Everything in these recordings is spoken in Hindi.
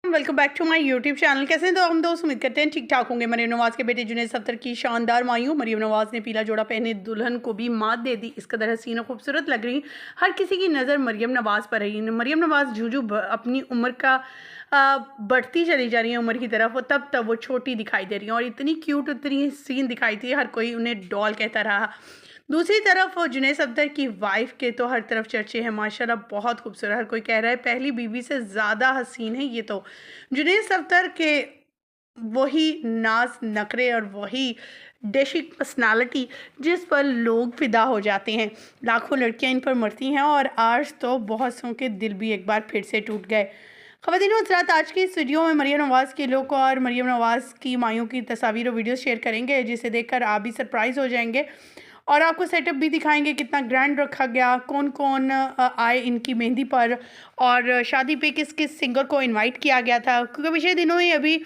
Welcome back to my YouTube channel. कैसे हैं तो हम दोस्त, उम्मीद करते हैं ठीक ठाक होंगे। मरीम नवाज़ के बेटे जुनैद सत्तर की शानदार मायूं मरीम नवाज़ ने पीला जोड़ा पहने दुल्हन को भी मात दे दी। इस कदर हसीन और खूबसूरत लग रही, हर किसी की नज़र मरीम नवाज़ पर रही। मरीम नवाज़ जूजू अपनी उम्र का बढ़ती चली जा रही है उम्र की तरफ, तब तब वो छोटी दिखाई दे रही हैं और इतनी क्यूट, इतनी हसीन दिखाई थी, हर कोई उन्हें डॉल कहता रहा। दूसरी तरफ जुनैद सफदर की वाइफ के तो हर तरफ चर्चे हैं, माशाल्लाह बहुत खूबसूरत। हर कोई कह रहा है पहली बीवी से ज़्यादा हसीन है ये तो। जुनैद सफदर के वही नाज नखरे और वही डेशिक पर्सनालिटी जिस पर लोग फिदा हो जाते हैं। लाखों लड़कियां इन पर मरती हैं और आज तो बहुत सौ के दिल भी एक बार फिर से टूट गए। ख़वातीन हज़रात, आज की इस वीडियो में मरीम नवाज़ के लुक और मरीम नवाज़ की मायों की तस्वीर और वीडियो शेयर करेंगे, जिसे देखकर आप भी सरप्राइज़ हो जाएंगे और आपको सेटअप भी दिखाएंगे कितना ग्रैंड रखा गया, कौन कौन आए इनकी मेहंदी पर और शादी पे किस किस सिंगर को इनवाइट किया गया था। क्योंकि पिछले दिनों ही अभी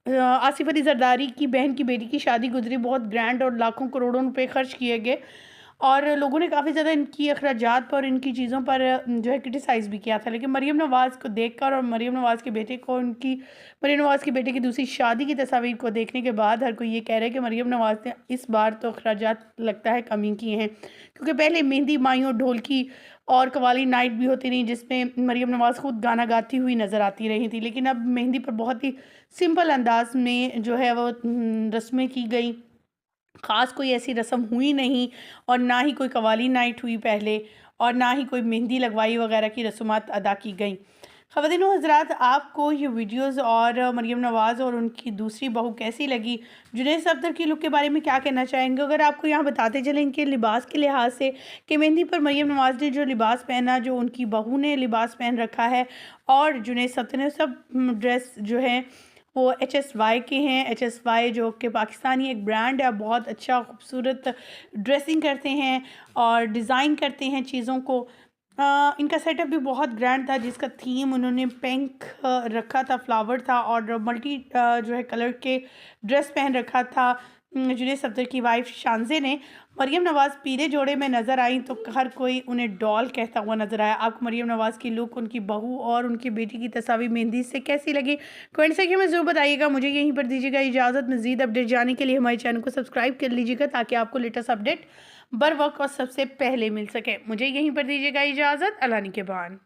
आसिफ अली जरदारी की बहन की बेटी की शादी गुजरी, बहुत ग्रैंड और लाखों करोड़ों रुपए खर्च किए गए और लोगों ने काफ़ी ज़्यादा इनकी अखराजात पर, इनकी चीज़ों पर जो है क्रिटिसाइज़ भी किया था। लेकिन मरीम नवाज़ को देखकर और मरीम नवाज़ के बेटे को, उनकी मरीम नवाज़ के बेटे की दूसरी शादी की तस्वीर को देखने के बाद हर कोई ये कह रहा है कि मरीम नवाज़ ने इस बार तो अखराजात लगता है कमी किए हैं। क्योंकि पहले मेहंदी, मायूं, ढोलकी और कवाली नाइट भी होती रही जिसमें मरीम नवाज़ खुद गाना गाती हुई नज़र आती रही थी। लेकिन अब मेहंदी पर बहुत ही सिंपल अंदाज में जो है वो रस्में की गई, ख़ास कोई ऐसी रस्म हुई नहीं और ना ही कोई कवाली नाइट हुई पहले और ना ही कोई मेहंदी लगवाई वगैरह की रस्मात अदा की गई। ख़वातीन हज़रात, आपको ये वीडियोस और मरीम नवाज़ और उनकी दूसरी बहू कैसी लगी? जुनैद सफदर की लुक के बारे में क्या कहना चाहेंगे? अगर आपको यहाँ बताते चलें इनके लिबास के लिहाज से कि मेहंदी पर मरीम नवाज़ ने जो लिबास पहना, जो उनकी बहू ने लिबास पहन रखा है और जुनैद सफदर ने, सब ड्रेस जो है वो HSY के हैं। HSY जो कि पाकिस्तानी एक ब्रांड है, बहुत अच्छा खूबसूरत ड्रेसिंग करते हैं और डिज़ाइन करते हैं चीज़ों को। इनका सेटअप भी बहुत ग्रैंड था, जिसका थीम उन्होंने पिंक रखा था, फ्लावर था और मल्टी जो है कलर के ड्रेस पहन रखा था। जुनैद सफदर की वाइफ शानजे ने। मरीम नवाज़ पीले जोड़े में नज़र आई तो हर कोई उन्हें डॉल कहता हुआ नज़र आया। आपको मरीम नवाज़ की लुक, उनकी बहू और उनकी बेटी की तस्वीर मेहंदी से कैसी लगी? कमेंट सेक्शन में ज़रूर बताइएगा। मुझे यहीं पर दीजिएगा इजाज़त। मज़ीद अपडेट जाने के लिए हमारे चैनल को सब्सक्राइब कर लीजिएगा ताकि आपको लेटेस्ट अपडेट बर वक्त और सबसे पहले मिल सके। मुझे यहीं पर दीजिएगा इजाज़त। अल्लाह निगहबान।